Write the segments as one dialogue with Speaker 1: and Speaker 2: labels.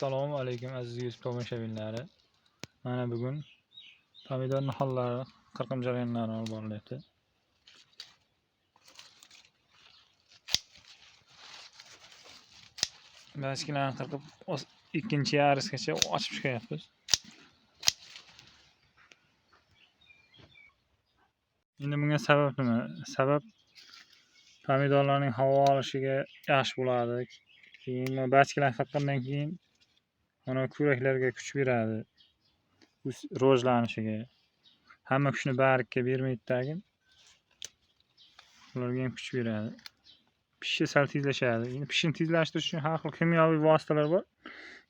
Speaker 1: Assalomu alaykum aziz YouTube tomoshabinlari. Mana bugun pomidor nihollari qirqim jarayonlarini olib borilyapti. Bachkalarni qirqib ikkinchi yarisgacha ochib chiqyapmiz. Endi bunga sabab nima? Sabab pomidorlarning havo olishiga yaxshi bo'ladi. Keyin bachkalarni qirqqandan keyin mana ko'raklarga kuch beradi. Rivojlanishiga. Hamma kuchni bariga bermaydi-tagin. Ularga ham kuch beradi. Pishi sal tezlashadi. Endi pishini tezlashtirish uchun har xil kimyoviy vositalar bor.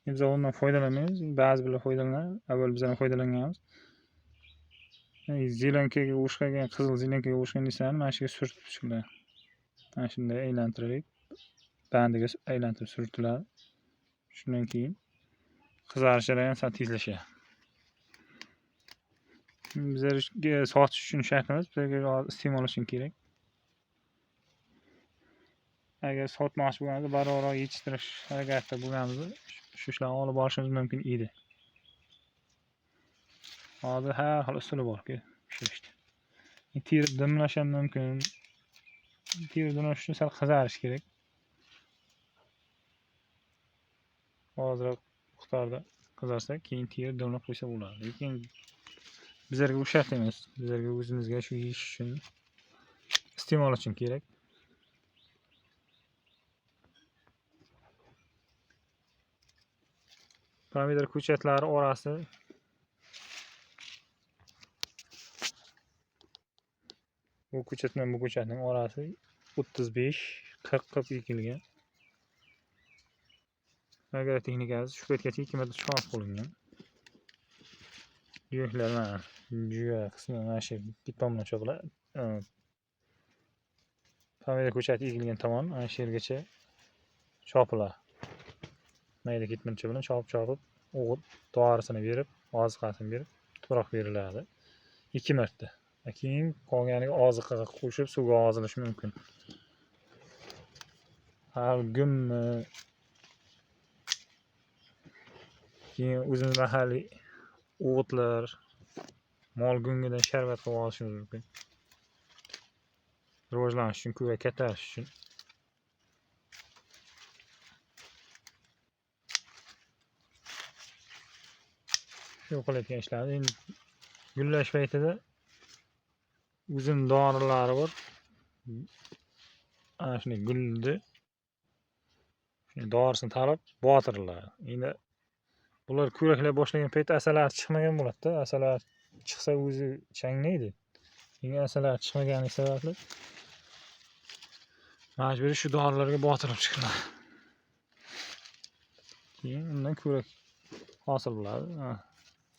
Speaker 1: Biz undan foydalanmaymiz. Ba'zi birlar foydalanadi. Avval biz ham foydalanganmiz. Zelenkaga o'xshagan, qizil zelenkaga o'xshagan narsani mana shuga surtib shunday. Mana shunday aylantirib, bandiga aylantirib surtiladi. Shundan keyin qizarish jarayoni sal tezlashadi. Bizlarga sotish uchun shart emas, bizlarga iste'mol uchun kerak. Agar sotmoqchi bo'lganimizda barobar yetishtirish harakatida bo'lganimizda shu ishlarni olib borishimiz mumkin edi. Hozir har xil usuli bor-ku pishirishda. Teri dimlash ham mumkin. Teri dimlash uchun sal qizarish kerak. Ozroq miqdorda qizarsa, keyin teri dimlab qo'ysa bo'ladi. Lekin bizlarga u shart emas. Bizlarga o'zimizga shu yeyish uchun, iste'mol uchun kerak. Pomidor ko'chatlari orasi bu ko'chat bilan bu ko'chatning orasi 35-40 ekilgan. Agar texnikasi shu paytgacha 2 metr chop qilingan. Yuyaklar mana juya qismi mana shu bitomdan chopiladi. Pomidor ko'chati ekilgan tomon mana shu yergacha chopiladi. Mayda ketmancha bilan chopib, o'g'it dorisini berib, oziqasini berib, tuproq beriladi. 2 marta. Keyin qolganiga oziqaga qo'shib suvga ozilishi mumkin. Har gummi keyin o'zimiz mahalliy o'g'itlar, mol go'ngidan sharbat qilib olishimiz mumkin. Rivojlanish uchun, ko'rak kattarish uchun. Shu qilayotgan ishlarni endi gullash paytida o'zim dorilari bor. Ana shunday gulni dorisini tarab botiriladi. Endi bular ko'raklay boshlagan paytda asalari chiqmagan bo'ladi-da. Asalar chiqsa o'zi changnaydi. Endi asalar chiqmagani sababli majburiy shu dorilarga botirib chiqiladi. Keyin undan ko'rak hosil bo'ladi.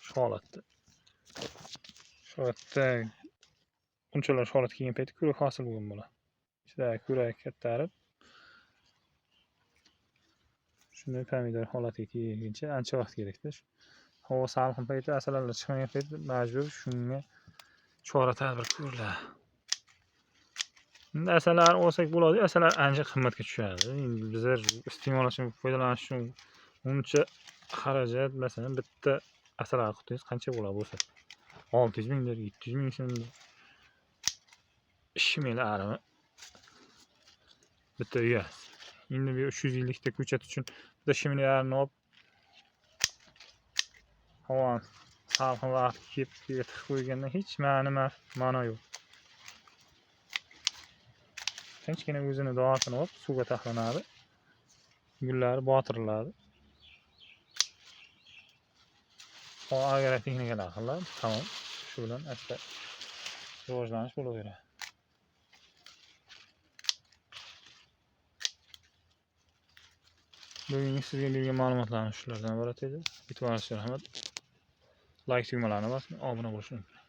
Speaker 1: Shu holatda. Shu holatda unchalar holat kelgan paytda ko'rak hosil bo'lgan bo'ladi. Ichida ko'rak kattarib shunday pomidor holatiga kelguncha ancha vaqt kerak-da. Havo salqin payti, asalari chiqmagan paytda majbur shunga chora tadbir ko'riladi. Endi asalari olsak bo'ladi, asalari ancha qimmatga tushadi. Endi bizlar iste'mol uchun foydalanish uchun uncha xarajat, masalan, bitta asalar qutingiz qancha bo'ladi bo'lsa? 600 mingdir, 700 ming so'mdir. Shimili arimi bitta uyasi. Endi bu 350 ta ko'chat uchun bitta shimili arimni olib havo salqin vaqt kelib tiqib qo'ygandan hech ma'no yo'q. Tinchgina o'zini dorisini olib suvga taxlanadi. Gullari botiriladi. Agar texnikalar qiladi, tamom. Shu bilan asta rivojlanish bo'laveradi. Bugungi sizga bergan ma'lumotlarimiz shulardan iborat edi. E'tiboringiz uchun rahmat. Like tugmalarini bosing, obuna bo'lishni unutmang.